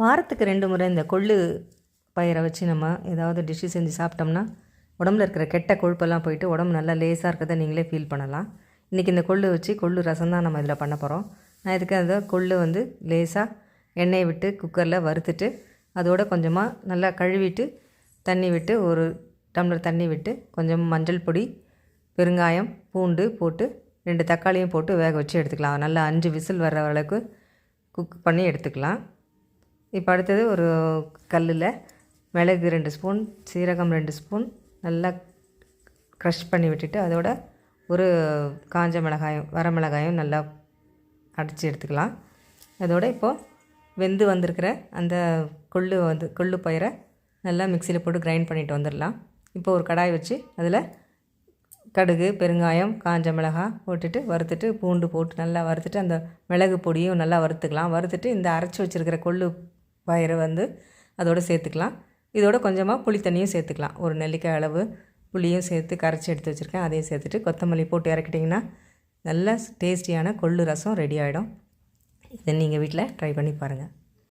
வாரத்துக்கு 2 முறை இந்த கொள்ளு பயிரை வச்சு நம்ம ஏதாவது டிஷ்ஷு செஞ்சு சாப்பிட்டோம்னா உடம்புல இருக்கிற கெட்ட கொழுப்பெல்லாம் போயிட்டு உடம்பு நல்லா லேசாக இருக்கிறத நீங்களே ஃபீல் பண்ணலாம். இன்றைக்கி இந்த கொள்ளு வச்சு கொள்ளு ரசம் தான் நம்ம இதில் பண்ண போகிறோம். நான் இதுக்கு அந்த கொள்ளு லேசாக எண்ணெயை விட்டு குக்கரில் வறுத்துட்டு அதோடு கொஞ்சமாக நல்லா கழுவிட்டு தண்ணி விட்டு ஒரு டம்ளர் தண்ணி விட்டு கொஞ்சம் மஞ்சள் பொடி, பெருங்காயம், பூண்டு போட்டு 2 தக்காளியும் போட்டு வேக வச்சு எடுத்துக்கலாம். நல்லா 5 விசில் வர்ற அளவுக்கு குக் பண்ணி எடுத்துக்கலாம். இப்போ அடுத்தது ஒரு கல்லில் மிளகு 2 ஸ்பூன், சீரகம் 2 ஸ்பூன் நல்லா க்ரஷ் பண்ணி விட்டுட்டு அதோட ஒரு காஞ்ச மிளகாயும் வரமிளகாயும் நல்லா அடித்து எடுத்துக்கலாம். அதோட இப்போது வெந்து வந்திருக்கிற அந்த கொள்ளு பயிரை நல்லா மிக்சியில் போட்டு கிரைண்ட் பண்ணிட்டு வந்துடலாம். இப்போ ஒரு கடாய் வச்சு அதில் கடுகு, பெருங்காயம், காஞ்ச மிளகாய் போட்டுட்டு வறுத்துட்டு பூண்டு போட்டு நல்லா வறுத்துட்டு அந்த மிளகு பொடியும் நல்லா வறுத்துக்கலாம். வறுத்துட்டு இந்த அரைச்சி வச்சுருக்கிற கொள்ளு பயிரை அதோடு சேர்த்துக்கலாம். இதோட கொஞ்சமாக புளி தண்ணியும் சேர்த்துக்கலாம். ஒரு நெல்லிக்காய் அளவு புளியும் சேர்த்து கரைச்சி எடுத்து வச்சுருக்கேன். அதையும் சேர்த்துட்டு கொத்தமல்லி போட்டு இறக்கிட்டிங்கன்னா நல்ல டேஸ்டியான கொள்ளு ரசம் ரெடி ஆகிடும். இதை நீங்கள் வீட்டில் ட்ரை பண்ணி பாருங்கள்.